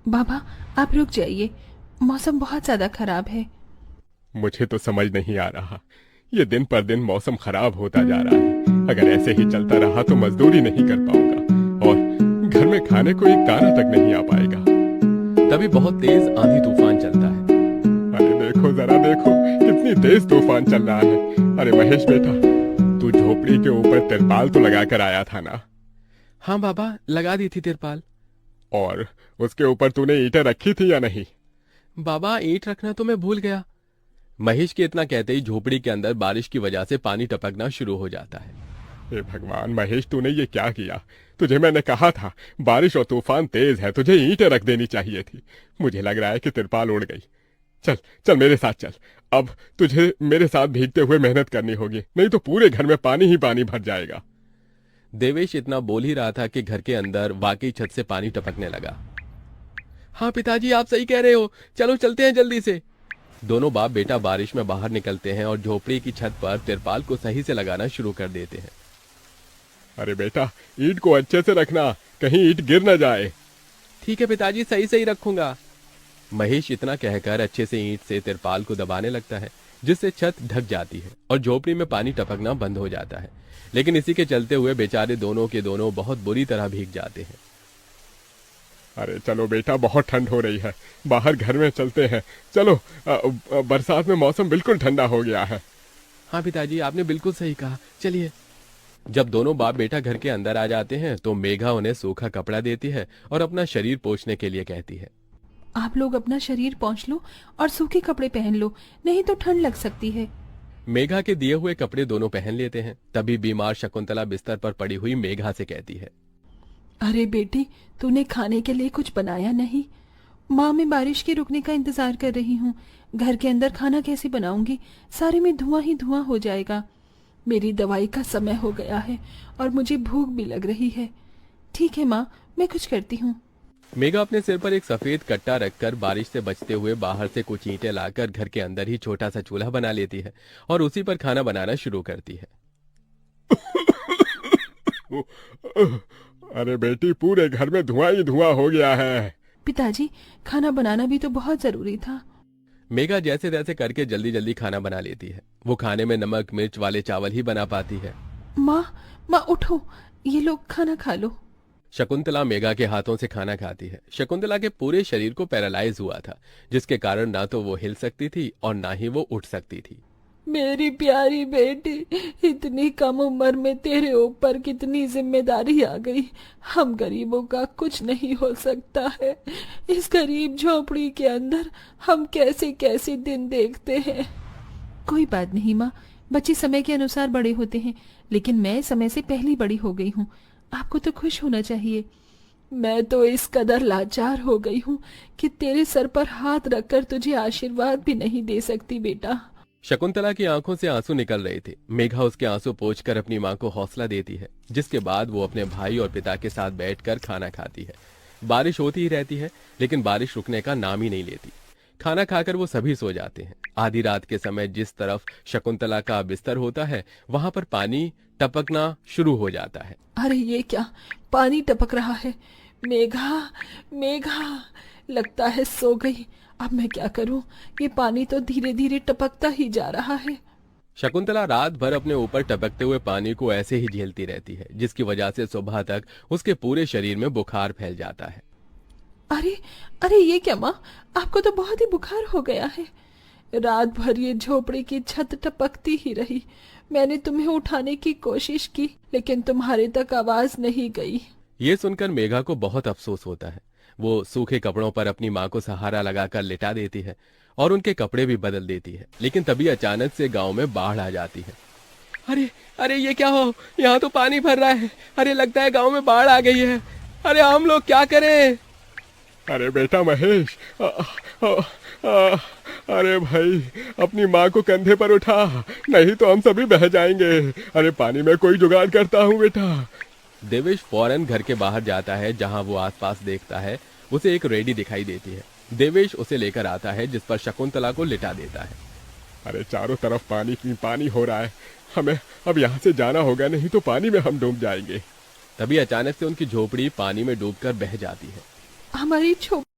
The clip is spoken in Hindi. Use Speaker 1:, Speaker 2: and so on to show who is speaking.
Speaker 1: बाबा, आप रुक जाइए, मौसम बहुत ज्यादा खराब है।
Speaker 2: मुझे तो समझ नहीं आ रहा, ये दिन पर दिन मौसम खराब होता जा रहा है। अगर ऐसे ही चलता रहा तो मजदूरी नहीं कर पाऊंगा और घर में खाने को एक दाना तक नहीं आ पाएगा।
Speaker 3: तभी बहुत तेज आंधी तूफान चलता है।
Speaker 2: अरे देखो जरा देखो, कितनी तेज तूफान चल रहा है। अरे महेश बेटा, तू झोपड़ी के ऊपर तिरपाल तो लगा कर आया था ना?
Speaker 3: हाँ बाबा, लगा दी थी तिरपाल।
Speaker 2: और उसके ऊपर तूने ईंटें रखी थी या नहीं?
Speaker 3: बाबा, ईंट रखना तो मैं भूल गया। महेश के इतना कहते ही झोपड़ी के अंदर बारिश की वजह से पानी टपकना शुरू हो जाता है।
Speaker 2: हे भगवान महेश, तूने ये क्या किया? तुझे मैंने कहा था बारिश और तूफान तेज है, तुझे ईंटें रख देनी चाहिए थी। मुझे लग रहा है कि तिरपाल उड़ गई। चल चल मेरे साथ चल। अब तुझे मेरे साथ भीगते हुए मेहनत करनी होगी, नहीं तो पूरे घर में पानी ही पानी भर जाएगा।
Speaker 3: देवेश इतना बोल ही रहा था कि घर के अंदर वाकई छत से पानी टपकने लगा। हाँ पिताजी, आप सही कह रहे हो, चलो चलते हैं जल्दी से। दोनों बाप बेटा बारिश में बाहर निकलते हैं और झोपड़ी की छत पर तिरपाल को सही से लगाना शुरू कर देते हैं।
Speaker 2: अरे बेटा, ईंट को अच्छे से रखना, कहीं ईंट गिर न जाए।
Speaker 3: ठीक है पिताजी, सही सही रखूंगा। महेश इतना कहकर अच्छे से ईंट से तिरपाल को दबाने लगता है, जिससे छत ढक जाती है और झोपड़ी में पानी टपकना बंद हो जाता है। लेकिन इसी के चलते हुए बेचारे दोनों के दोनों बहुत बुरी तरह भीग जाते हैं।
Speaker 2: अरे चलो बेटा, बहुत ठंड हो रही है, बाहर घर में चलते हैं। चलो, बरसात में मौसम बिल्कुल ठंडा हो गया है।
Speaker 3: हाँ पिताजी, आपने बिल्कुल सही कहा, चलिए। जब दोनों बाप बेटा घर के अंदर आ जाते हैं तो मेघा उन्हें सूखा कपड़ा देती है और अपना शरीर पोंछने के लिए कहती है।
Speaker 1: आप लोग अपना शरीर पोंछ लो और सूखे कपड़े पहन लो, नहीं तो ठंड लग सकती है।
Speaker 3: मेघा के दिए हुए कपड़े दोनों पहन लेते हैं। तभी बीमार शकुंतला बिस्तर पर पड़ी हुई मेघा से कहती है।
Speaker 1: अरे बेटी, तूने खाने के लिए कुछ बनाया नहीं? माँ, मैं बारिश के रुकने का इंतजार कर रही हूँ। घर के अंदर खाना कैसे बनाऊंगी? सारे में धुआं ही धुआं हो जाएगा। मेरी दवाई का समय हो गया है और मुझे भूख भी लग रही है। ठीक है माँ, मैं कुछ करती हूँ।
Speaker 3: मेघा अपने सिर पर एक सफेद कट्टा रखकर बारिश से बचते हुए बाहर से कुछ ईंटें लाकर घर के अंदर ही छोटा सा चूल्हा बना लेती है और उसी पर खाना बनाना शुरू करती है।
Speaker 2: अरे बेटी, पूरे घर में धुआं ही धुआं हो गया है।
Speaker 1: पिताजी, खाना बनाना भी तो बहुत जरूरी था।
Speaker 3: मेघा जैसे तैसे करके जल्दी जल्दी खाना बना लेती है। वो खाने में नमक मिर्च वाले चावल ही बना पाती है।
Speaker 1: माँ, माँ उठो, ये लोग खाना खा लो।
Speaker 3: शकुंतला मेघा के हाथों से खाना खाती है। शकुंतला के पूरे शरीर को पैरालाइज हुआ था, जिसके कारण ना तो वो हिल सकती थी और ना ही वो उठ सकती थी।
Speaker 1: मेरी प्यारी बेटी, इतनी कम उम्र में तेरे ऊपर कितनी जिम्मेदारी आ गई। हम गरीबों का कुछ नहीं हो सकता है। इस गरीब झोपड़ी के अंदर हम कैसे कैसे दिन देखते हैं। कोई बात नहीं माँ, बच्चे समय के अनुसार बड़े होते हैं, लेकिन मैं समय से पहले बड़ी हो गई हूँ। आपको तो खुश होना चाहिए। मैं तो इस कदर लाचार हो गई हूँ कि तेरे सर पर हाथ रखकर तुझे आशीर्वाद भी नहीं दे सकती बेटा।
Speaker 3: शकुंतला की आंखों से आंसू निकल रहे थे। मेघा उसके आंसू पोंछकर अपनी मां को हौसला देती है, जिसके बाद वो अपने भाई और पिता के साथ बैठकर खाना खाती है। बारिश होती ही रहती है, लेकिन बारिश रुकने का नाम ही नहीं लेती। खाना खाकर वो सभी सो जाते हैं। आधी रात के समय जिस तरफ शकुंतला का बिस्तर होता है, वहां पर पानी टपकना शुरू हो जाता है।
Speaker 1: अरे ये क्या, पानी टपक रहा है। मेघा, मेघा, लगता है सो गई। अब मैं क्या करूं? ये पानी तो धीरे धीरे टपकता ही जा रहा है।
Speaker 3: शकुंतला रात भर अपने ऊपर टपकते हुए पानी को ऐसे ही झेलती रहती है, जिसकी वजह से सुबह तक उसके पूरे शरीर में बुखार फैल जाता है।
Speaker 1: अरे, अरे ये क्या माँ, आपको तो बहुत ही बुखार हो गया है। रात भर ये झोपड़ी की छत टपकती ही रही। मैंने तुम्हें उठाने की कोशिश की, लेकिन तुम्हारे तक आवाज नहीं गई।
Speaker 3: ये सुनकर मेघा को बहुत अफसोस होता है। वो सूखे कपड़ों पर अपनी माँ को सहारा लगाकर लिटा देती है और उनके कपड़े भी बदल देती है। लेकिन तभी अचानक से गांव में बाढ़ आ जाती है। अरे अरे ये क्या हो, यहाँ तो पानी भर रहा है। अरे लगता है गांव में बाढ़ आ गई है। अरे हम लोग क्या करें?
Speaker 2: अरे बेटा महेश, अरे भाई, अपनी माँ को कंधे पर उठा, नहीं तो हम सभी बह जाएंगे। अरे पानी में कोई जुगाड़ करता हूँ बेटा।
Speaker 3: देवेश फौरन घर के बाहर जाता है। जहां वो आसपास देखता है, उसे एक रेडी दिखाई देती है। देवेश उसे लेकर आता है, जिस पर शकुंतला को लिटा देता है।
Speaker 2: अरे चारों तरफ पानी ही पानी हो रहा है, हमें अब यहाँ से जाना होगा, नहीं तो पानी में हम डूब जाएंगे।
Speaker 3: तभी अचानक से उनकी झोपड़ी पानी में डूबकर बह जाती है।
Speaker 1: हमारी झोपड़ी